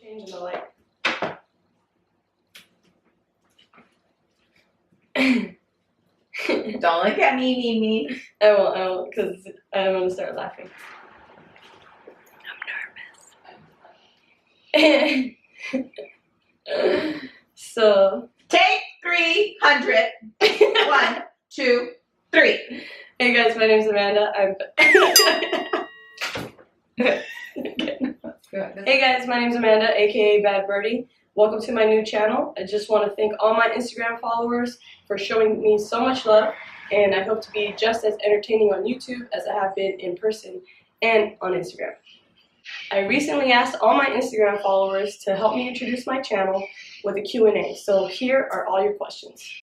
Changing the light. Don't look at me. I won't, because I'm gonna start laughing. I'm nervous. So, Take 300. 1, 2, 3. hey guys, my name's Amanda. Hey guys, my name's Amanda, aka Bad Birdie. Welcome to my new channel. I just want to thank all my Instagram followers for showing me so much love, and I hope to be just as entertaining on YouTube as I have been in person and on Instagram. I recently asked all my Instagram followers to help me introduce my channel with a Q&A, so here are all your questions.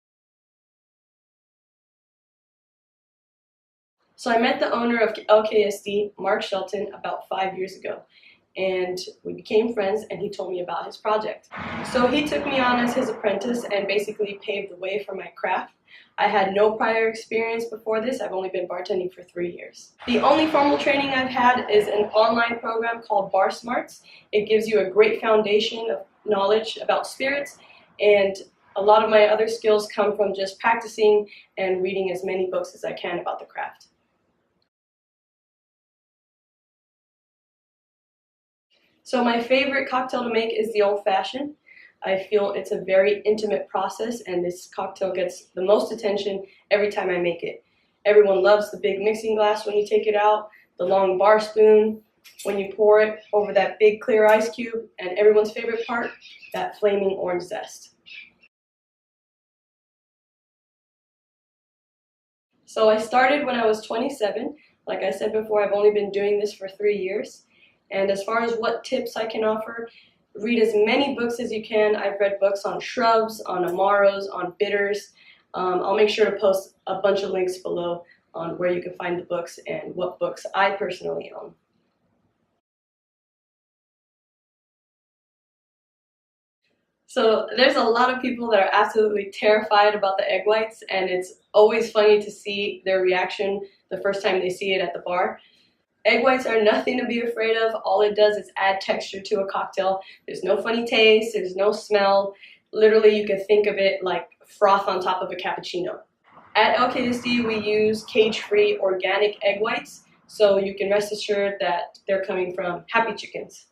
So I met the owner of LKSD, Mark Shelton, about 5 years ago, and we became friends, and he told me about his project. So he took me on as his apprentice and basically paved the way for my craft. I had no prior experience before this. I've only been bartending for 3 years. The only formal training I've had is an online program called Bar Smarts. It gives you a great foundation of knowledge about spirits, and a lot of my other skills come from just practicing and reading as many books as I can about the craft. So my favorite cocktail to make is the Old Fashioned. I feel it's a very intimate process, and this cocktail gets the most attention every time I make it. Everyone loves the big mixing glass when you take it out, the long bar spoon when you pour it over that big clear ice cube, and everyone's favorite part, that flaming orange zest. So I started when I was 27. Like I said before, I've only been doing this for 3 years. And as far as what tips I can offer, read as many books as you can. I've read books on shrubs, on amaros, on bitters. I'll make sure to post a bunch of links below on where you can find the books and what books I personally own. So there's a lot of people that are absolutely terrified about the egg whites, and it's always funny to see their reaction the first time they see it at the bar. Egg whites are nothing to be afraid of. All it does is add texture to a cocktail. There's no funny taste, there's no smell. Literally, you can think of it like froth on top of a cappuccino. At LKSD, we use cage-free organic egg whites, so you can rest assured that they're coming from happy chickens.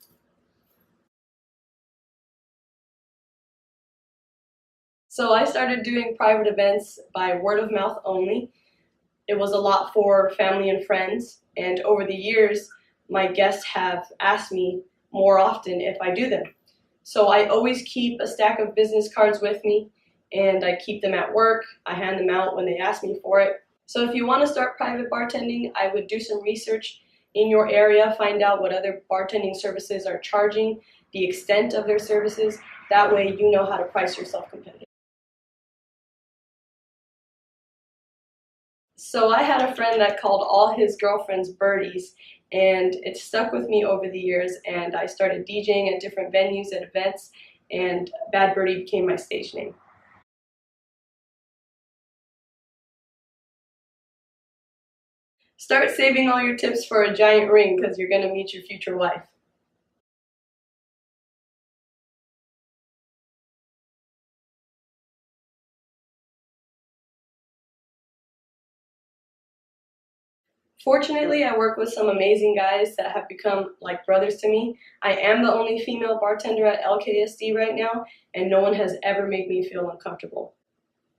So I started doing private events by word of mouth only. It was a lot for family and friends, and over the years, my guests have asked me more often if I do them. So I always keep a stack of business cards with me, and I keep them at work. I hand them out when they ask me for it. So if you want to start private bartending, I would do some research in your area, find out what other bartending services are charging, the extent of their services. That way you know how to price yourself competitively. So I had a friend that called all his girlfriends birdies, and it stuck with me over the years, and I started DJing at different venues and events, and Bad Birdie became my stage name. Start saving all your tips for a giant ring, because you're going to meet your future wife. Fortunately, I work with some amazing guys that have become like brothers to me. I am the only female bartender at LKSD right now, and no one has ever made me feel uncomfortable.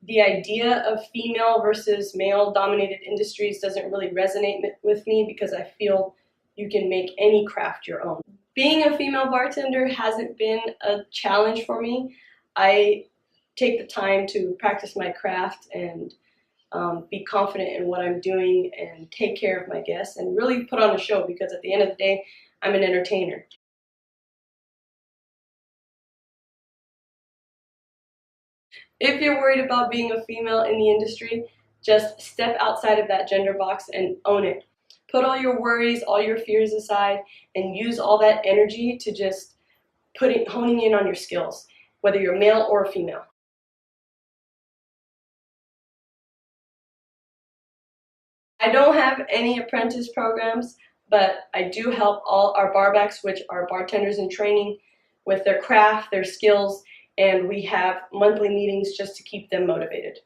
The idea of female versus male-dominated industries doesn't really resonate with me because I feel you can make any craft your own. Being a female bartender hasn't been a challenge for me. I take the time to practice my craft and be confident in what I'm doing and take care of my guests and really put on a show, because at the end of the day, I'm an entertainer. If you're worried about being a female in the industry, just step outside of that gender box and own it. Put all your worries, all your fears aside, and use all that energy to just honing in on your skills, whether you're male or female. I don't have any apprentice programs, but I do help all our barbacks, which are bartenders in training, with their craft, their skills, and we have monthly meetings just to keep them motivated.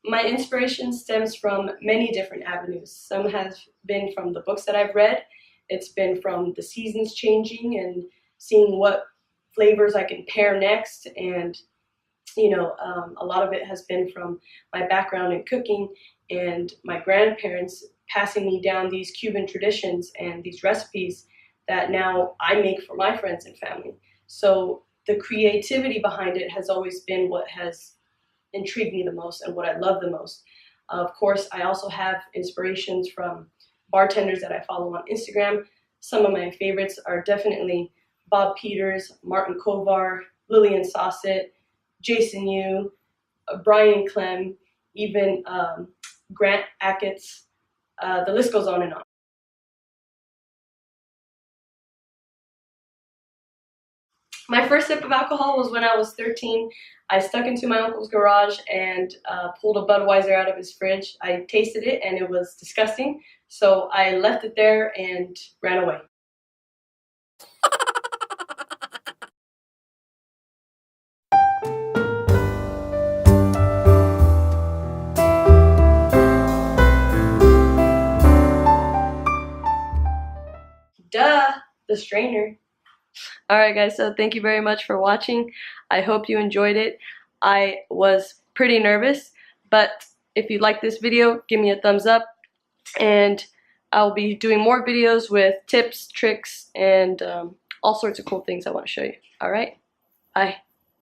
My inspiration stems from many different avenues. Some have been from the books that I've read. It's been from the seasons changing and seeing what flavors I can pair next. And, a lot of it has been from my background in cooking and my grandparents passing me down these Cuban traditions and these recipes that now I make for my friends and family. So the creativity behind it has always been what has intrigued me the most and what I love the most. Of course, I also have inspirations from bartenders that I follow on Instagram. Some of my favorites are definitely Bob Peters, Martin Kovar, Lillian Saucett, Jason Yu, Brian Clem, even Grant Achatz. The list goes on and on. My first sip of alcohol was when I was 13. I stuck into my uncle's garage and pulled a Budweiser out of his fridge. I tasted it and it was disgusting, so I left it there and ran away. Duh, the strainer. Alright guys, so thank you very much for watching. I hope you enjoyed it. I was pretty nervous, but if you like this video, give me a thumbs up, and I'll be doing more videos with tips, tricks, and all sorts of cool things I want to show you. Alright, bye.